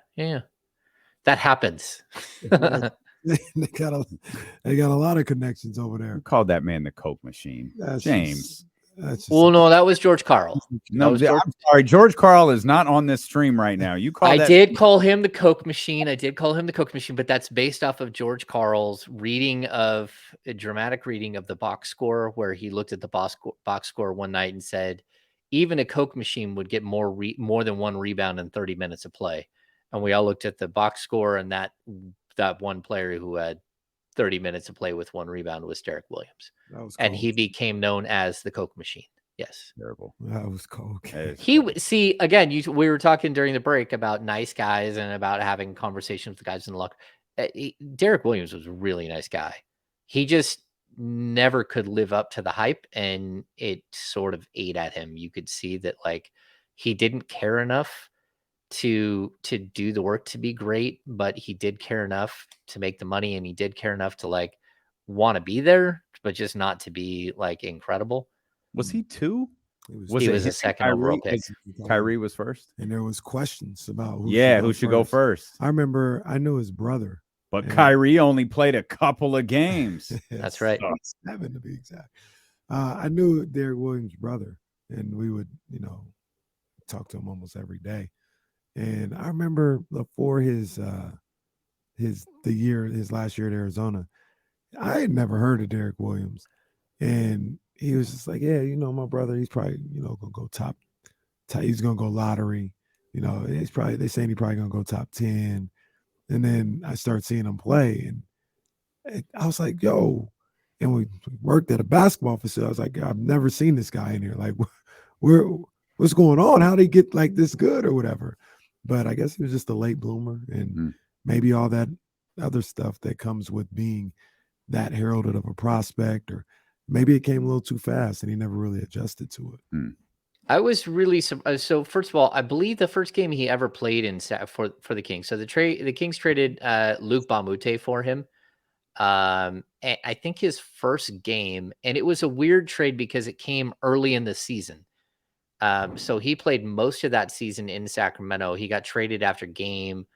S3: That happens.
S2: they got a lot of connections over there.
S1: Who called that man the Coke machine?
S2: That's
S1: James.
S2: That's just
S3: Well, no, that was George Karl.
S1: No,
S3: was George-
S1: I'm sorry. George Karl is not on this stream right now. You call
S3: I
S1: that?
S3: did call him the Coke machine. But that's based off of George Karl's reading of a dramatic reading of the box score, where he looked at the box score one night and said, even a Coke machine would get more than one rebound in 30 minutes of play. And we all looked at the box score, and that one player who had 30 minutes to play with one rebound was Derek Williams. And he became known as the Coke machine. Yes.
S1: Terrible.
S2: That was Coke.
S3: See, again, we were talking during the break about nice guys and about having conversations with the guys in the locker. Derek Williams was a really nice guy. He just never could live up to the hype, and it sort of ate at him. You could see that, like, he didn't care enough to do the work to be great, but he did care enough to make the money, and he did care enough to, like, want to be there, but just not to be, like, incredible.
S1: Was he 2?
S3: He was a second overall pick.
S1: Kyrie was first,
S2: and there was questions about
S1: who should go first.
S2: I remember I knew his brother,
S1: but Kyrie only played a couple of games.
S3: That's right.
S2: 7 to be exact. I knew Derek Williams' brother, and we would, talk to him almost every day. And I remember before his last year at Arizona, I had never heard of Derek Williams, and he was just like, yeah, my brother, he's probably, gonna go top, he's gonna go lottery, they saying he's probably gonna go top 10. And then I started seeing him play, and I was like, yo, and we worked at a basketball facility. I was like, I've never seen this guy in here. Like, what's going on? How did he get like this good or whatever? But I guess he was just a late bloomer, and maybe all that other stuff that comes with being that heralded of a prospect, or maybe it came a little too fast and he never really adjusted to it.
S3: I was really so. First of all, I believe the first game he ever played in for the Kings. So the Kings traded Luke Bamute for him. And I think his first game, and it was a weird trade because it came early in the season. So he played most of that season in Sacramento. He got traded after game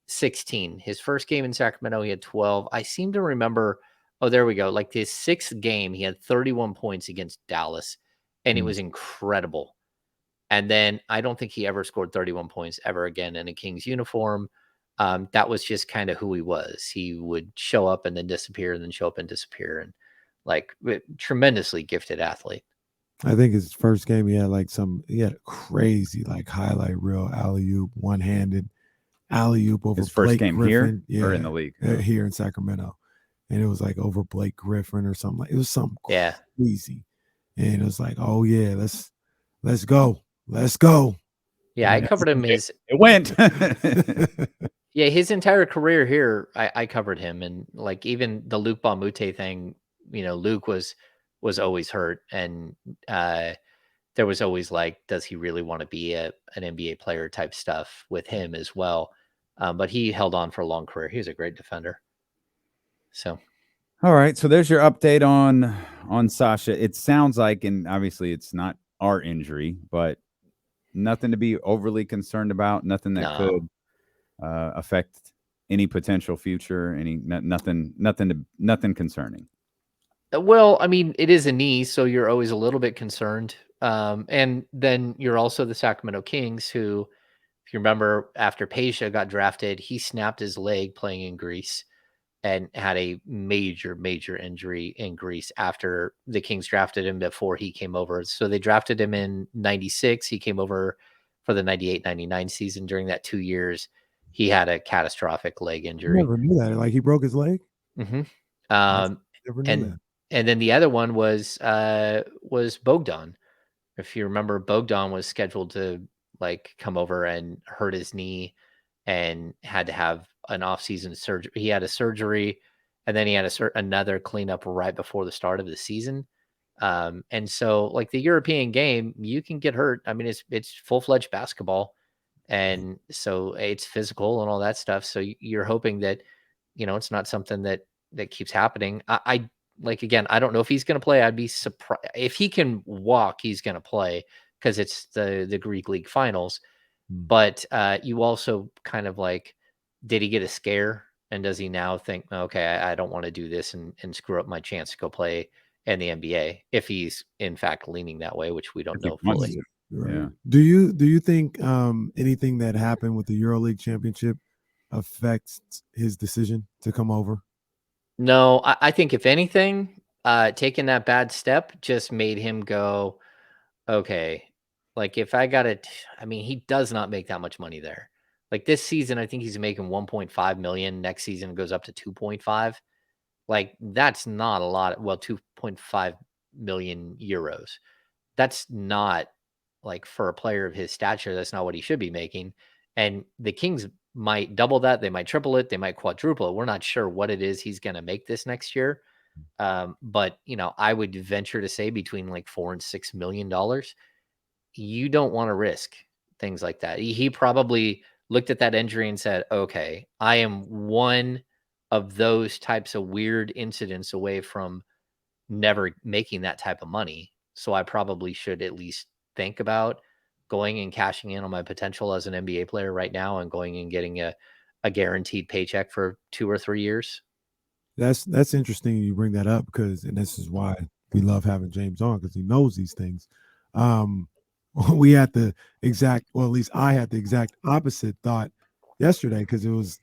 S3: 16. His first game in Sacramento, he had 12. I seem to remember. Oh, there we go. Like his 6th game, he had 31 points against Dallas, and it was incredible. And then I don't think he ever scored 31 points ever again in a Kings uniform. That was just kind of who he was. He would show up and then disappear, and then show up and disappear, and like tremendously gifted athlete.
S2: I think his first game, he had a crazy like highlight reel alley-oop, one-handed alley-oop over
S1: his first
S2: Blake
S1: game
S2: Griffin.
S1: Here or in the league?
S2: Here in Sacramento. And it was like over Blake Griffin or something. It was something crazy. And it was like, oh yeah, let's go. Let's go.
S3: Yeah, I covered him.
S1: It went.
S3: Yeah, his entire career here, I covered him. And like even the Luke Bamute thing, Luke was always hurt. And there was always like, does he really want to be an NBA player type stuff with him as well? But he held on for a long career. He was a great defender. So,
S1: all right. So there's your update on Sasha. It sounds like, and obviously it's not our injury, but nothing to be overly concerned about. Nothing that could affect any potential future. Nothing concerning.
S3: Well, I mean, it is a knee, so you're always a little bit concerned. And then you're also the Sacramento Kings, who, if you remember, after Peja got drafted, he snapped his leg playing in Greece and had a major, major injury in Greece after the Kings drafted him before he came over. So they drafted him in 96. He came over for the 98-99 season. During that 2 years, he had a catastrophic leg injury.
S2: I never knew that. Like he broke his leg?
S3: Mm-hmm.
S2: Never knew that.
S3: And then the other one was Bogdan. If you remember, Bogdan was scheduled to like come over and hurt his knee and had to have an off-season surgery. He had a surgery, and then he had another cleanup right before the start of the season. And so like the European game, you can get hurt. I mean, it's full-fledged basketball. And so it's physical and all that stuff. So you're hoping that, it's not something that keeps happening. I like, again, I don't know if he's going to play. I'd be surprised if he can walk, he's going to play because it's the Greek League finals. But you also kind of like, did he get a scare? And does he now think, okay, I don't want to do this and screw up my chance to go play in the NBA if he's in fact leaning that way, which we don't
S1: If he
S3: know
S1: wants
S3: fully.
S1: to.
S2: Right.
S1: Yeah.
S2: Do you think anything that happened with the EuroLeague championship affects his decision to come over?
S3: No, I think if anything, taking that bad step just made him go, okay, like if I got it, I mean, he does not make that much money there. Like this season, I think he's making 1.5 million. Next season it goes up to 2.5. Like that's not a lot. Well, 2.5 million euros. That's not like for a player of his stature, that's not what he should be making. And the Kings might double that, they might triple it, they might quadruple it. We're not sure what it is he's going to make this next year. But I would venture to say between like $4 and $6 million. You don't want to risk things like that. He probably looked at that injury and said, "Okay, I am one of those types of weird incidents away from never making that type of money. So I probably should at least think about going and cashing in on my potential as an NBA player right now and going and getting a guaranteed paycheck for 2 or 3 years."
S2: That's interesting you bring that up because, and this is why we love having James on because he knows these things. We had the exact, well, at least I had the exact opposite thought yesterday because it was,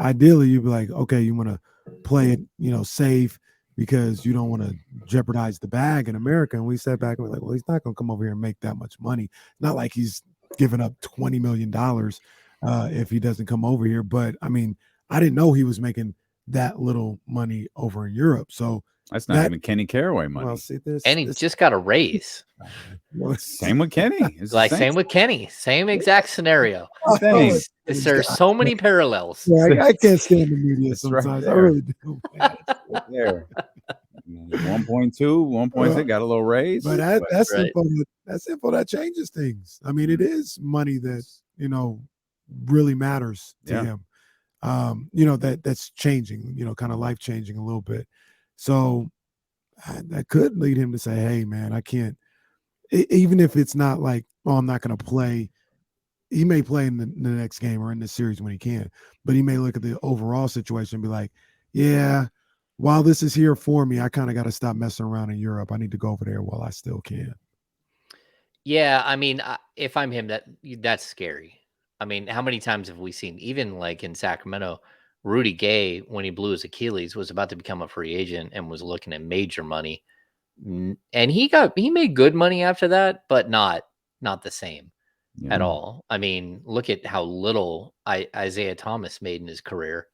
S2: ideally you'd be like, okay, you want to play it, safe because you don't want to jeopardize the bag in America. And we sat back and we're like, well, he's not going to come over here and make that much money. Not like he's giving up $20 million if he doesn't come over here. But I mean, I didn't know he was making that little money over in Europe. So
S1: That's not even Kenny Caraway money.
S2: well, see this,
S3: And he just got a raise.
S1: Same with Kenny. It's the
S3: Like same with Kenny, same exact scenario.
S1: thing.
S3: There's so many parallels.
S2: Yeah, I can't stand the media
S1: It's right
S2: sometimes. I
S1: there.
S2: really do. Man.
S1: There. 1.2, 1.6 got a little raise.
S2: But that's
S3: Right.
S2: simple. That changes things. I mean, it is money that really matters to
S1: Yeah.
S2: him. That's changing. Kind of life changing a little bit. So that could lead him to say, "Hey, man, I can't." Even if it's not like, "Oh, I'm not going to play." He may play in the next game or in the series when he can, but he may look at the overall situation and be like, "Yeah, while this is here for me, I kind of got to stop messing around in Europe. I need to go over there while I still can."
S3: Yeah, I mean, if I'm him, that's scary. I mean, how many times have we seen, even like in Sacramento, Rudy Gay, when he blew his Achilles, was about to become a free agent and was looking at major money, and he made good money after that, but not the same at
S1: Yeah.
S3: all. I mean, look at how little Isaiah Thomas made in his career.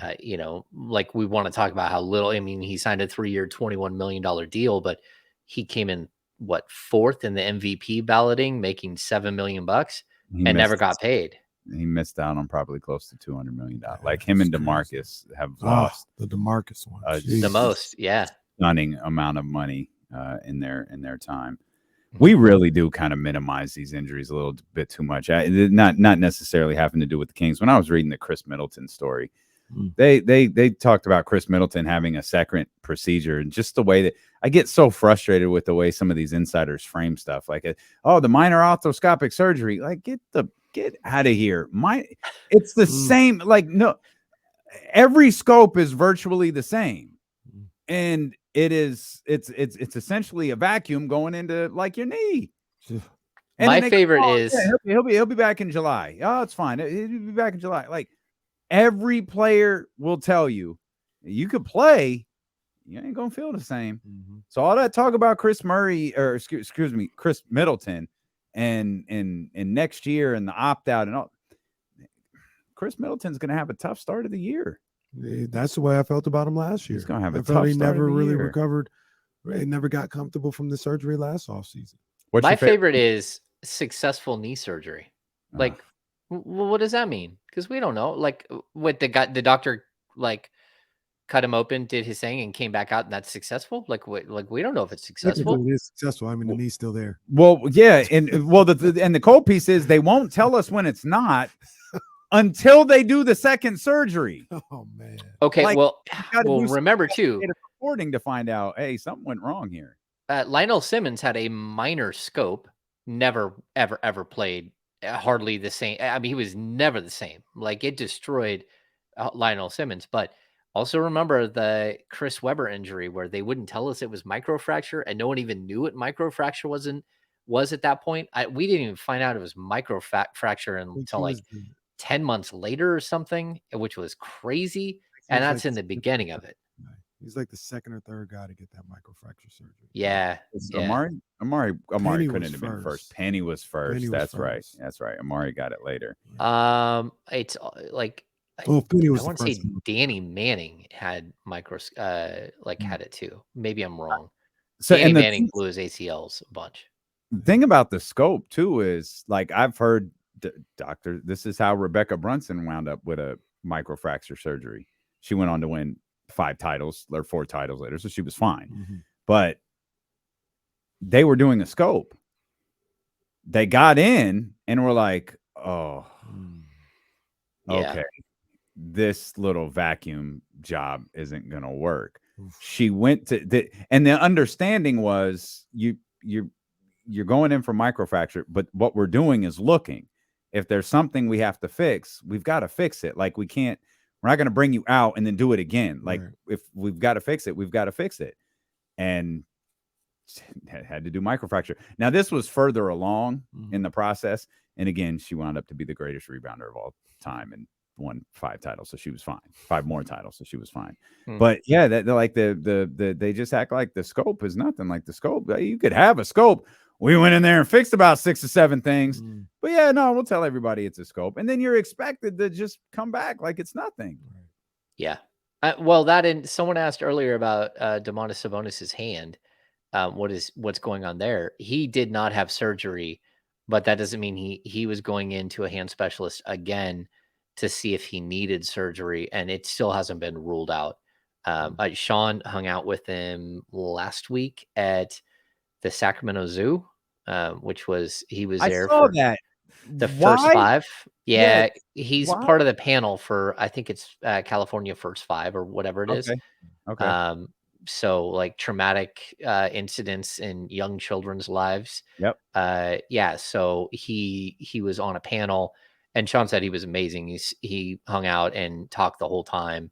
S3: Like we want to talk about how little. I mean, he signed a 3-year, $21 million deal, but he came in fourth in the MVP balloting, making $7 million
S1: He
S3: and never
S1: missed-
S3: got paid.
S1: He missed out on probably close to $200 million. Like him and
S2: That's
S1: DeMarcus have lost
S2: the DeMarcus one.
S1: the
S3: The
S2: Jesus.
S3: most, yeah.
S1: stunning amount of money in their time.
S3: Mm-hmm.
S1: We really do kind of minimize these injuries a little bit too much. Not necessarily having to do with the Kings. When I was reading the Chris Middleton story, they talked about Chris Middleton having a second procedure, and just the way that I get so frustrated with the way some of these insiders frame stuff, like, the minor arthroscopic surgery. Like, get out of here. It's the same. Like, no, every scope is virtually the same, and it's essentially a vacuum going into like your knee. And
S3: My favorite is
S1: he'll be back in July. Oh, it's fine. He'll be back in July. Like, every player will tell you, you could play, you ain't gonna feel the same. So all that talk about Chris Middleton, and next year and the opt out and all, Chris Middleton's gonna have a tough start of the year.
S2: That's the way I felt about him last year.
S1: He's gonna have a
S2: I
S1: tough
S2: felt he
S1: start
S2: never
S1: of the
S2: really
S1: year.
S2: recovered. He never got comfortable from the surgery last offseason.
S1: What's
S3: my
S1: your
S3: favorite is successful knee surgery. Like, what does that mean? Because we don't know. Like, what the doctor like cut him open, did his thing, and came back out, and that's successful. Like, what? Like, we don't know if it's successful.
S2: Technically, it is successful. I mean, the knee's still there.
S1: Well, yeah, and the cold piece is they won't tell us when it's not until they do the second surgery.
S2: Oh man.
S3: Okay,
S1: Like,
S3: well,
S1: gotta do some
S3: remember too,
S1: reporting to find out, hey, something went wrong here.
S3: Lionel Simmons had a minor scope, never ever played hardly the same. I mean, he was never the same. Like, it destroyed Lionel Simmons. But Also remember the Chris Webber injury where they wouldn't tell us it was microfracture and no one even knew what microfracture was at that point. We didn't even find out it was microfracture
S2: I think
S3: until
S2: he
S3: like
S2: was the
S3: 10 months later or something, which was crazy.
S2: he
S3: And
S2: was
S3: that's
S2: like
S3: in the
S2: second or
S3: beginning
S2: third
S3: of it.
S2: guy. He's like the second or third guy to get that microfracture surgery.
S3: Yeah.
S1: It's
S3: Yeah.
S1: Amari
S2: Penny
S1: couldn't
S2: was
S1: have been first.
S2: first.
S1: Penny was first.
S2: Penny was
S1: That's right.
S2: first.
S1: That's right. Amari got it later.
S3: It's like
S2: Well, Penny
S3: I
S2: was the
S3: want to say
S2: first one.
S3: Danny Manning had had it too. Maybe I'm wrong.
S1: So
S3: Danny
S1: and the
S3: Manning blew his ACLs a bunch.
S1: thing about the scope too is like I've heard doctor. This is how Rebecca Brunson wound up with a microfracture surgery. She went on to win 5 titles or 4 titles later, so she was fine.
S2: Mm-hmm.
S1: But they were doing a scope. They got in and were like, "Oh, okay, this little vacuum job isn't going to work."
S2: Oof.
S1: She went to and the understanding was you're going in for microfracture, but what we're doing is looking. If there's something we have to fix, we've got to fix it. Like we're not going to bring you out and then do it again. Like
S2: Right.
S1: if we've got to fix it, we've got to fix it. And had to do microfracture. Now this was further along in the process. And again, she wound up to be the greatest rebounder of all time and won 5 titles. So she was fine. 5 more titles. So she was fine. But yeah, they're like they just act like the scope is nothing. Like the scope, you could have a scope. We went in there and fixed about 6 or 7 things. But yeah, no, we'll tell everybody it's a scope. And then you're expected to just come back like it's nothing.
S3: Yeah. Well, that and someone asked earlier about Domantas Sabonis' hand. What's going on there? He did not have surgery, but that doesn't mean he was going into a hand specialist again to see if he needed surgery, and it still hasn't been ruled out. Sean hung out with him last week at the Sacramento Zoo, which was he was there
S1: saw
S3: for
S1: that.
S3: the first 5. Yeah, he's
S1: Why?
S3: part of the panel for I think it's California First 5 or whatever it is.
S1: Okay.
S3: So like traumatic incidents in young children's lives.
S1: Yep.
S3: Yeah. So he was on a panel, and Sean said he was amazing. He hung out and talked the whole time.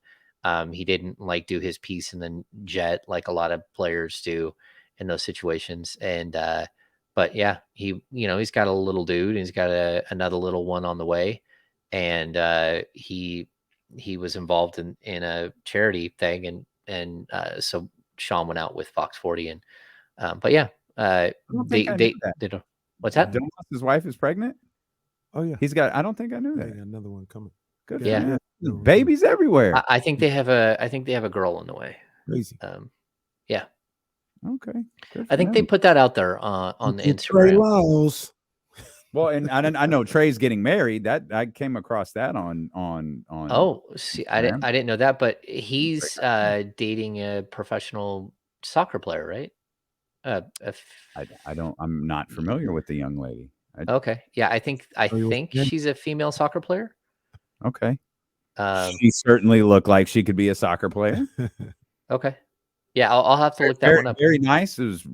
S3: He didn't like do his piece and then jet like a lot of players do in those situations. And but yeah, he's got a little dude. He's got another little one on the way, and he was involved in a charity thing, and so Sean went out with Fox 40, and but yeah, they don't. What's that?
S1: His wife is pregnant.
S2: Oh yeah,
S1: I don't think I knew that.
S2: Another one coming.
S1: Good.
S3: Yeah.
S1: Babies everywhere.
S3: I think they have a girl on the way.
S2: Crazy.
S3: Yeah.
S1: Okay.
S3: I think they put that out there on the Instagram.
S2: Trey Lyles.
S1: Well, and I know Trey's getting married. That I came across that on.
S3: Oh, see, I didn't know that, but he's dating a professional soccer player, right?
S1: I'm not familiar with the young lady.
S3: Okay, yeah, I think she's a female soccer player.
S1: Okay. She certainly looked like she could be a soccer player.
S3: Okay. Yeah, I'll have to look that one up.
S1: Very nice. It was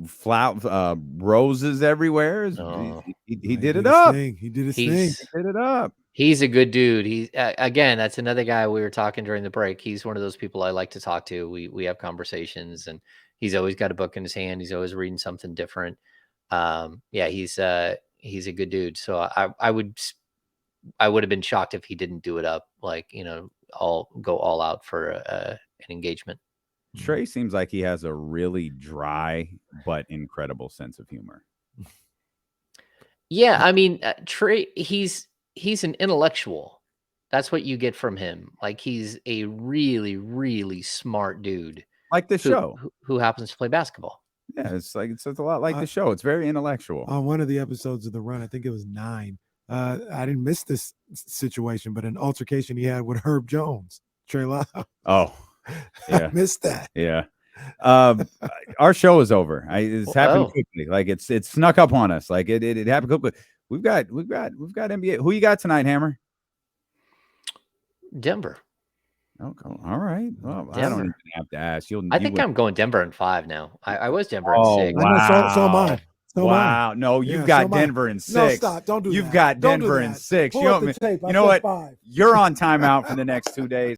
S1: roses everywhere.
S3: Oh.
S1: He did it up.
S2: He did his thing.
S1: He did it up.
S3: He's a good dude. He's again, that's another guy we were talking during the break. He's one of those people I like to talk to. We have conversations, and he's always got a book in his hand. He's always reading something different. Yeah, he's a good dude. So I would have been shocked if he didn't do it up, like, go all out for an engagement.
S1: Trey seems like he has a really dry but incredible sense of humor.
S3: Yeah, I mean, Trey, he's an intellectual. That's what you get from him. Like, he's a really, really smart dude.
S1: Like the show.
S3: Who happens to play basketball.
S1: Yeah, it's a lot like the show. It's very intellectual.
S2: On one of the episodes of The Run, I think it was 9. I didn't miss this situation, but an altercation he had with Herb Jones, Trey Lyles.
S1: Oh, yeah.
S2: I missed that.
S1: Yeah. Our show is over. It's happened quickly. Like it's snuck up on us. Like it happened quickly. We've got NBA. Who you got tonight, Hammer?
S3: Denver.
S1: Okay. All right. Well,
S3: Denver.
S1: I don't even have to ask.
S3: I think I'm going Denver in 5 now. I was Denver in 6.
S2: Wow. So am I.
S1: Wow. No, you've got Denver in 6.
S2: No, stop. Don't do that.
S1: You've got Denver in 6.
S2: You know what?
S1: You're on timeout for the next 2 days.